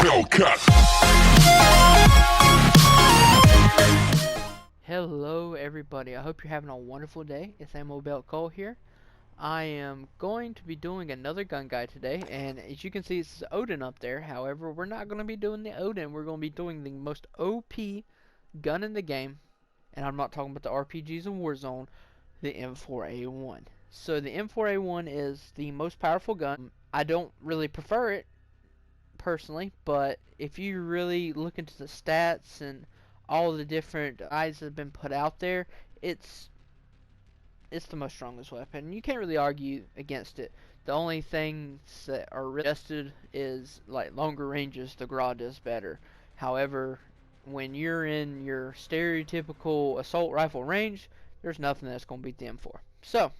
Hellcat. Hello everybody, I hope you're having a wonderful day. It's Ammo Cole here. I am going to be doing another gun guide today, and as you can see it's Odin up there. However, we're not going to be doing the Odin, we're going to be doing the most OP gun in the game. And I'm not talking about the RPGs in Warzone, the M4A1. So the M4A1 is the most powerful gun. I don't really prefer it personally, but if you really look into the stats and all the different eyes that have been put out there, it's the most strongest weapon. You can't really argue against it. The only things that are suggested is like longer ranges, the Grau does better. However, when you're in your stereotypical assault rifle range, there's nothing that's going to beat the M4. So,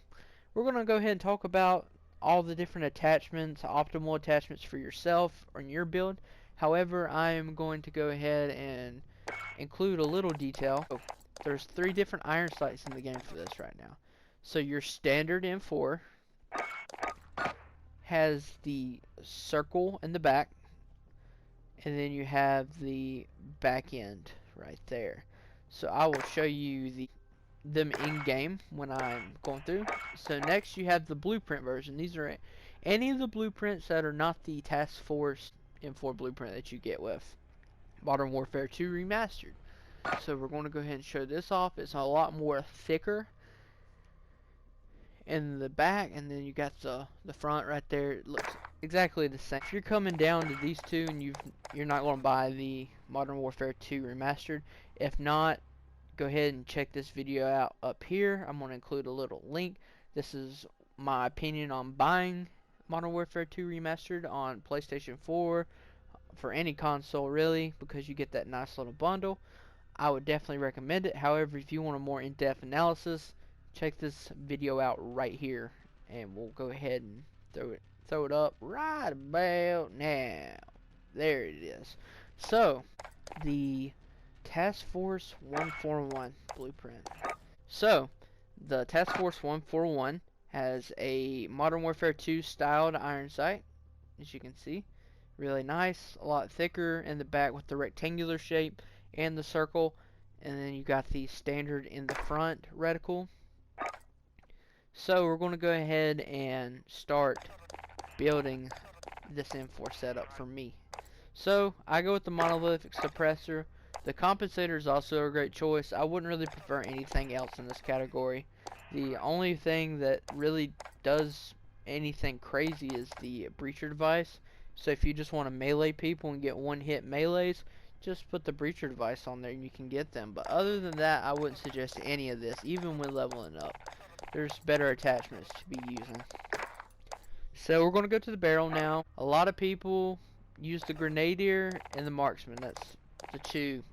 we're going to go ahead and talk about all the different attachments, optimal attachments for yourself or in your build. However, I am going to go ahead and include a little detail. There's 3 different iron sights in the game for this right now. So your standard M4 has the circle in the back, and then you have the back end right there. So I will show you them in game when I'm going through. So next you have the blueprint version. These are any of the blueprints that are not the Task Force M4 blueprint that you get with Modern Warfare 2 Remastered. So we're going to go ahead and show this off. It's a lot more thicker in the back, and then you got the front right there. It looks exactly the same. If you're coming down to these two and you're not going to buy the Modern Warfare 2 Remastered, if not, go ahead and check this video out up here. I'm going to include a little link. This is my opinion on buying Modern Warfare 2 Remastered on PlayStation 4 for any console really, because you get that nice little bundle. I would definitely recommend it. However, if you want a more in-depth analysis, check this video out right here, and we'll go ahead and throw it up right about now. There it is. So, the Task Force 141 blueprint. So, the Task Force 141 has a Modern Warfare 2 styled iron sight, as you can see. Really nice, a lot thicker in the back with the rectangular shape and the circle, and then you got the standard in the front reticle. So we're going to go ahead and start building this M4 setup for me. So I go with the monolithic suppressor. The compensator is also a great choice. I wouldn't really prefer anything else in this category. The only thing that really does anything crazy is the breacher device. So if you just want to melee people and get one-hit melees, just put the breacher device on there and you can get them. But other than that, I wouldn't suggest any of this, even when leveling up. There's better attachments to be using. So we're going to go to the barrel now. A lot of people use the grenadier and the marksman. That's the 2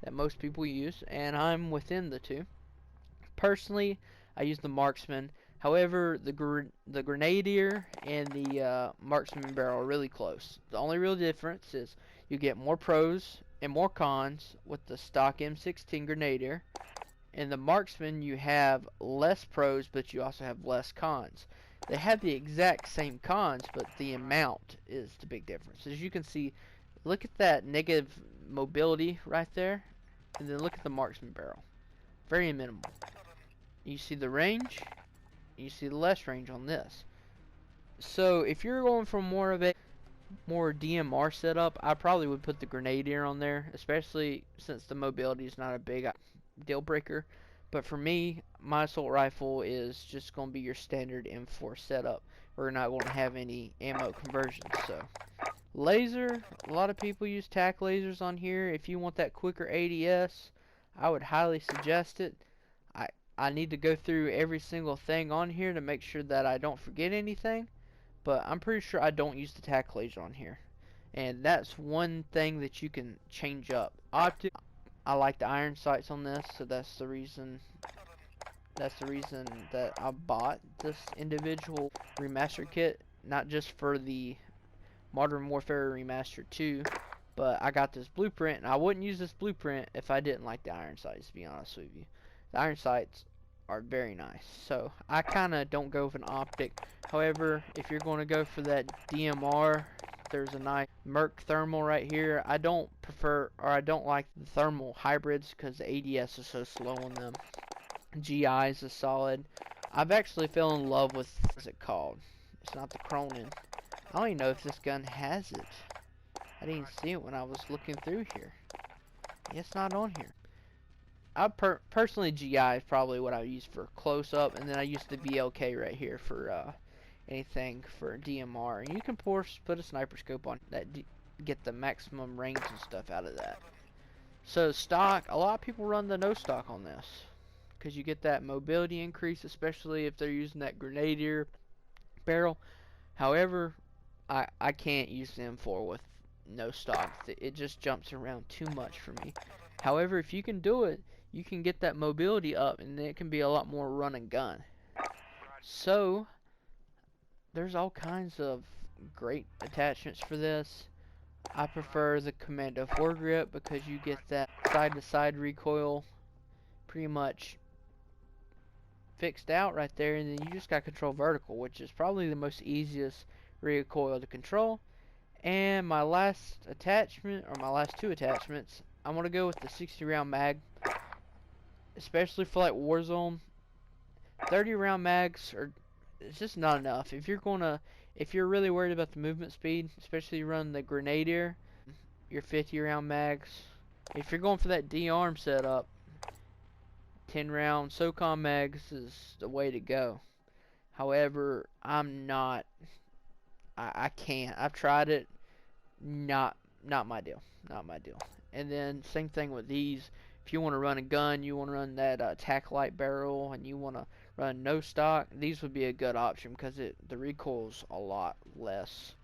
that most people use, and I'm within the 2. Personally, I use the marksman. However, the grenadier and the marksman barrel are really close. The only real difference is you get more pros and more cons with the stock M16 grenadier. In the marksman, you have less pros, but you also have less cons. They have the exact same cons, but the amount is the big difference. As you can see, look at that negative mobility right there, and then look at the marksman barrel. Very minimal. You see the range, you see the less range on this. So if you're going for more of a DMR setup, I probably would put the grenadier on there, especially since the mobility is not a big deal breaker. But for me, my assault rifle is just going to be your standard M4 setup. We're not going to have any ammo conversions. So laser, a lot of people use tac lasers on here. If you want that quicker ADS, I would highly suggest it. I need to go through every single thing on here to make sure that I don't forget anything, but I'm pretty sure I don't use the tac laser on here, and that's one thing that you can change up. Optic, I like the iron sights on this, so that's the reason that I bought this individual remaster kit, not just for the Modern Warfare Remastered 2, but I got this blueprint, and I wouldn't use this blueprint if I didn't like the iron sights, to be honest with you. The iron sights are very nice, so I kind of don't go with an optic. However, if you're going to go for that DMR There's a nice Merc thermal right here. I don't prefer, or I don't like the thermal hybrids because the ADS is so slow on them. GIs is solid. I've actually fell in love with, what's it called? It's not the Cronin. I don't even know if this gun has it. I didn't even see it when I was looking through here. It's not on here. Personally, GI is probably what I use for close up, and then I use the BLK right here for anything for DMR. And you can, of course, put a sniper scope on that, get the maximum range and stuff out of that. So stock, a lot of people run the no stock on this because you get that mobility increase, especially if they're using that Grenadier barrel. However, I can't use the M4 with no stock. It just jumps around too much for me. However, if you can do it, you can get that mobility up, and it can be a lot more run and gun. So there's all kinds of great attachments for this. I prefer the Commando foregrip because you get that side-to-side recoil pretty much fixed out right there, and then you just got control vertical, which is probably the most easiest recoil to control. And my last attachment, or my last two attachments, I'm gonna go with the 60 round mag, especially for like Warzone. 30 round mags are, it's just not enough. If you're really worried about the movement speed, especially you run the Grenadier, your 50 round mags. If you're going for that D-arm setup, 10 round SOCOM mags is the way to go. However, I can't. I've tried it. Not my deal. Not my deal. And then same thing with these. If you want to run a gun, you want to run that tack light barrel, and you want to run no stock, these would be a good option because the recoil's a lot less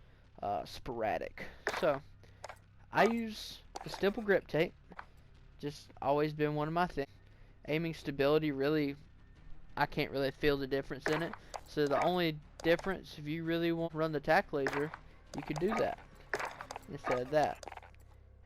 sporadic. So I use the stipple grip tape. Just always been one of my things. Aiming stability, really, I can't really feel the difference in it. So the only difference, if you really want to run the tack laser, you could do that instead of that.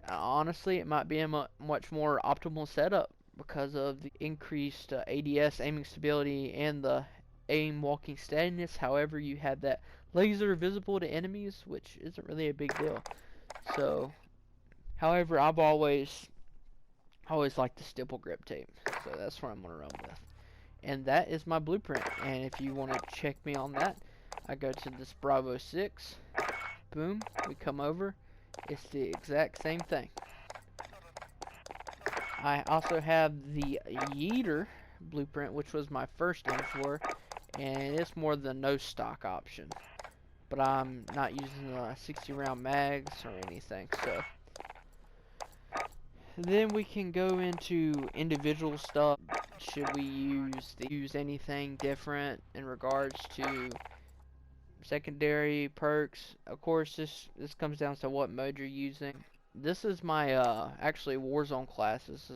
Honestly, it might be a much more optimal setup because of the increased ADS, aiming stability, and the aim walking steadiness. However, you have that laser visible to enemies, which isn't really a big deal. So, however, I've always liked the stipple grip tape, so that's what I'm gonna run with. And that is my blueprint. And if you want to check me on that, I go to this Bravo 6. Boom, we come over. It's the exact same thing. I also have the Yeeter blueprint, which was my first M4, and it's more the no stock option. But I'm not using the 60 round mags or anything, so. Then we can go into individual stuff. Should we use anything different in regards to secondary perks? Of course, this comes down to what mode you're using. This is my actually Warzone class. This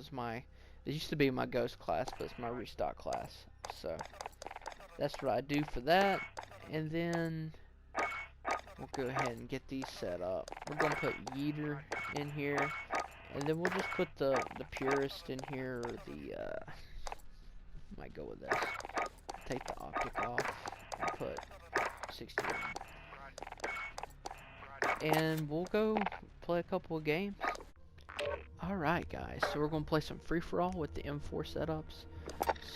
used to be my Ghost class, but it's my restock class. So that's what I do for that. And then we'll go ahead and get these set up. We're gonna put Yeeter in here, and then we'll just put the Purist in here, or the might go with this. Take the optic off and put 60 in. And we'll go play a couple of games. Alright guys, so we're going to play some free-for-all with the M4 setups.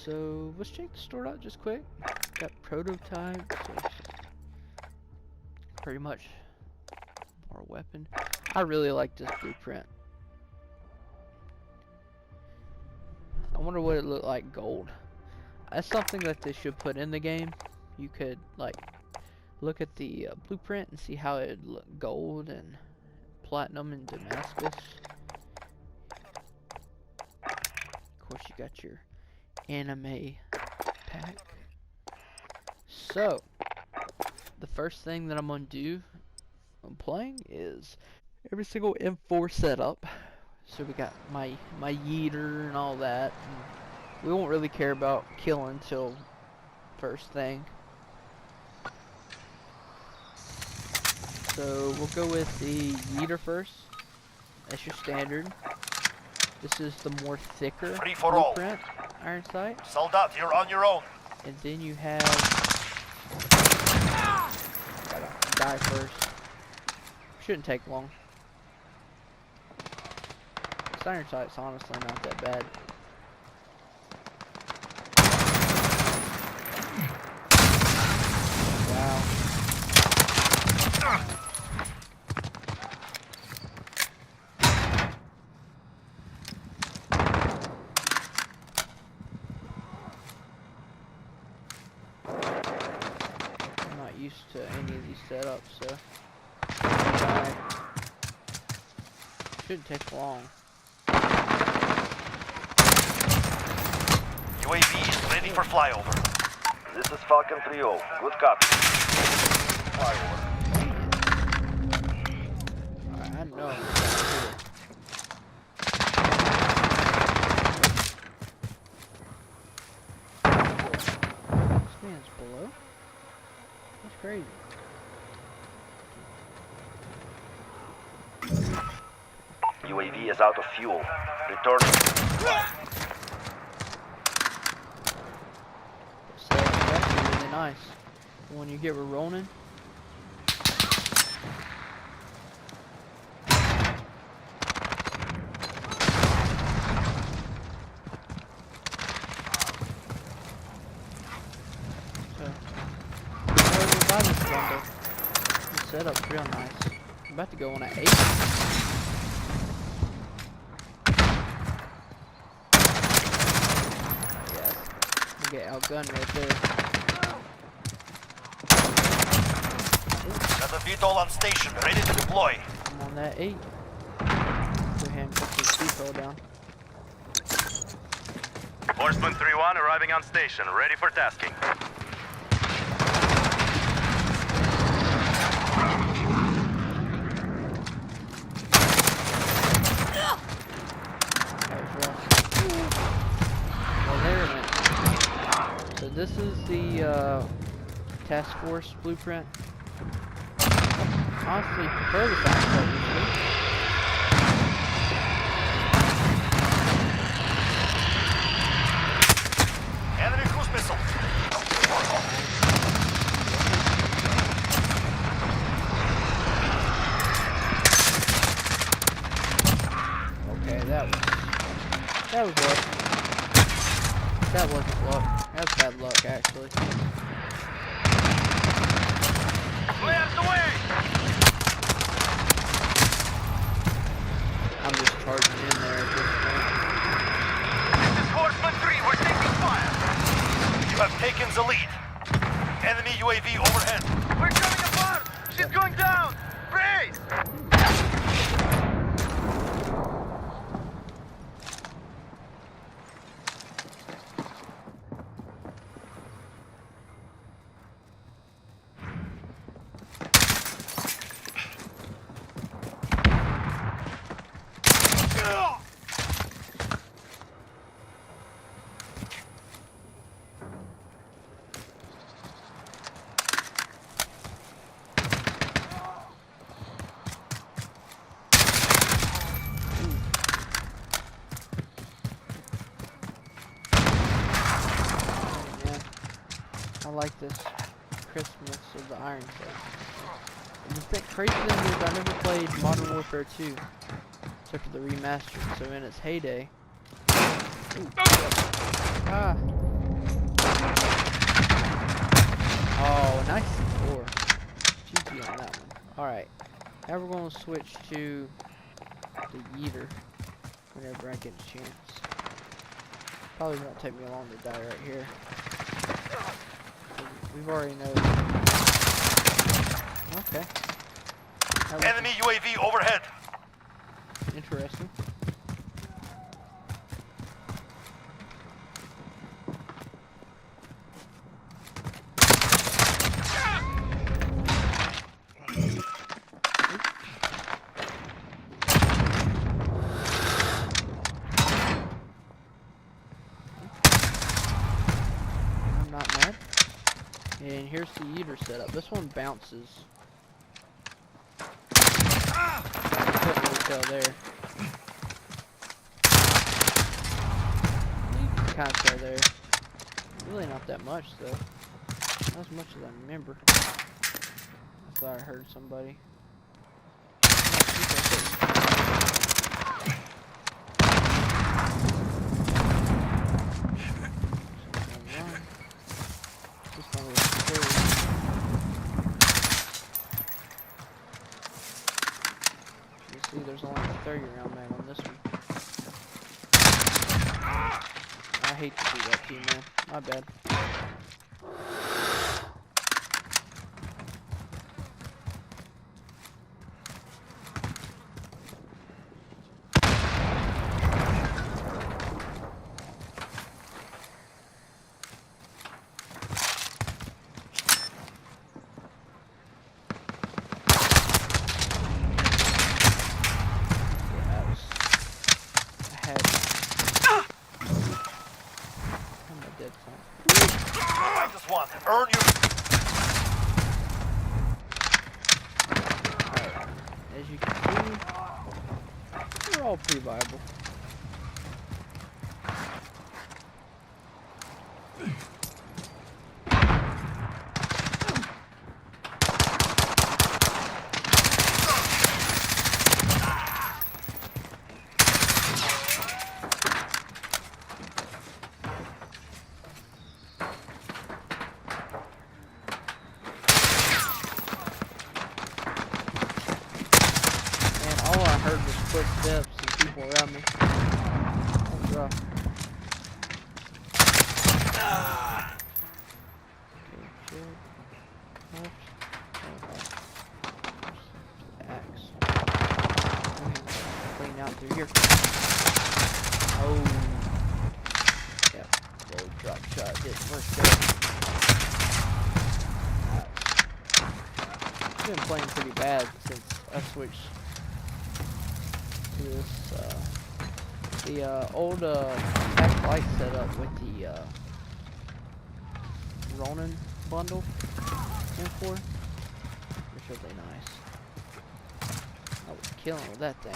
So let's check the store out just quick. Got prototype, so pretty much our weapon. I really like this blueprint. I wonder what it looked like gold. That's something that they should put in the game. You could like look at the blueprint and see how it look gold and platinum and Damascus. Of course, you got your anime pack. So the first thing that I'm gonna do when playing is every single M4 setup. So we got my Yeeter and all that. And we won't really care about killing until first thing. So we'll go with the Yeeter first. That's your standard. This is the more thicker blueprint iron sight. Soldat, you're on your own. And then you have gotta die first. Shouldn't take long. Siren sight's honestly not that bad. Wow. I'm not used to any of these setups, so shouldn't take long. UAV is ready for flyover. This is Falcon 3-0. Good copy. Flyover. I know. This man's below? That's crazy. UAV is out of fuel. Returning. So that's really nice. When you get rolling. So, buy this bundle. The setup's real nice. I'm about to go on at 8. Get outgunned right there. Got a VTOL on station, ready to deploy. I'm on that 8. Go ahead and put this VTOL down. Horseman 3-1 arriving on station, ready for tasking. That was rough. Well, there it went. So this is the task force blueprint. Honestly, prefer the fast part usually. Enemy cruise missile. Okay, that was luck. That wasn't luck. That's bad luck, actually. Clear the way. I'm just charging in there at this point. This is Horseman 3. We're taking fire. You have taken the lead. Enemy UAV overhead. We're coming apart. She's going down. Brace. I like this crispness of the iron sight. And the crazy thing is I never played Modern Warfare 2 except for the remastered, so in its heyday. Ooh, ah. Oh, nice C4. GG on that one. Alright. Now we're going to switch to the Yeeter whenever I get a chance. Probably won't take me long to die right here. We've already know. Okay. Enemy UAV overhead. Interesting. I'm not mad. And here's the Yeeter setup. This one bounces. Couldn't really tell there. You can kind of tell there. Really not that much though. Not as much as I remember. I thought I heard somebody. See, there's only a 30 round mag on this one. I hate to do that to you, man. My bad. Minus one. Earn your... Alright, as you can see, they're all pretty viable. All I heard was footsteps and people around me. That's rough. Okay, chill. Left. Axe. Clean out through here. Oh. Yep. Low drop shot didn't work there. I've been playing pretty bad since I switched to this, the old Pack Light setup with the Ronin bundle M4 was really nice. I was killing with that thing.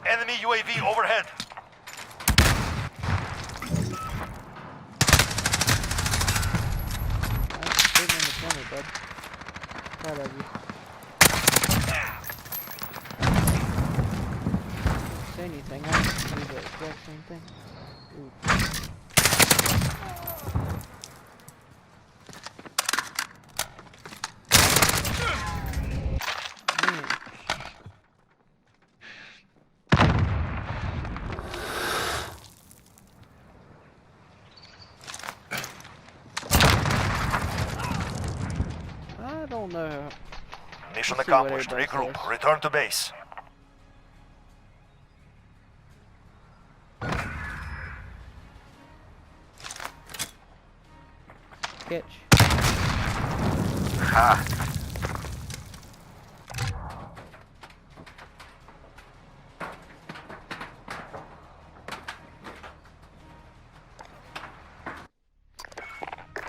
Enemy UAV overhead. Nice sitting in the corner, bud. Proud of you. Didn't say anything. I didn't see the exact same thing. Ooh. Man. I don't know. Mission Let's see what accomplished. everybody Regroup. says. Return to base. Catch. Ha!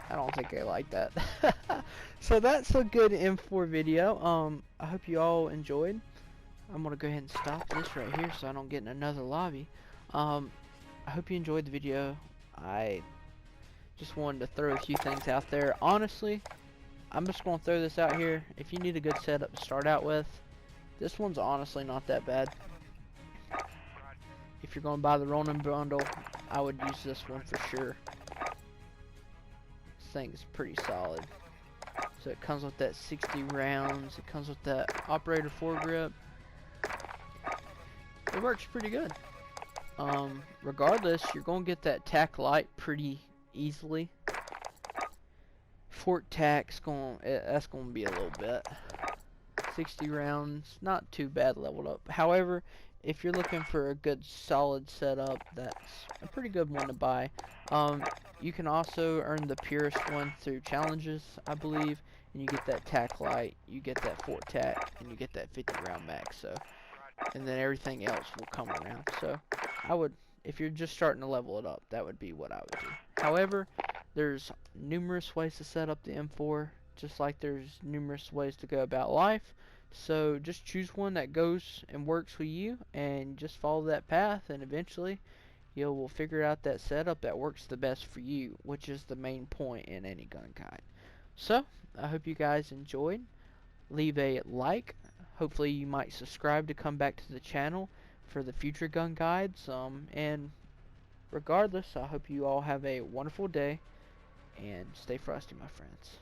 I don't think I like that. So that's a good M4 video. I hope you all enjoyed. I'm gonna go ahead and stop this right here so I don't get in another lobby. I hope you enjoyed the video. I just wanted to throw a few things out there. Honestly, I'm just gonna throw this out here. If you need a good setup to start out with, this one's honestly not that bad. If you're gonna buy the Ronin bundle, I would use this one for sure. This thing is pretty solid. So it comes with that 60 rounds. It comes with that operator foregrip. It works pretty good. Regardless, you're gonna get that tack light pretty easily. Fort tack's that's gonna be a little bit. 60 rounds, not too bad leveled up. However, if you're looking for a good solid setup, that's a pretty good one to buy. You can also earn the purest one through challenges, I believe, and you get that tack light, you get that fort tack, and you get that 50 round mag. So, and then everything else will come around. So, I would, if you're just starting to level it up, that would be what I would do. However, there's numerous ways to set up the M4, just like there's numerous ways to go about life. So just choose one that goes and works with you, and just follow that path, and eventually you will figure out that setup that works the best for you, which is the main point in any gun guide. So I hope you guys enjoyed. Leave a like, hopefully you might subscribe to come back to the channel for the future gun guides. And regardless, I hope you all have a wonderful day and stay frosty, my friends.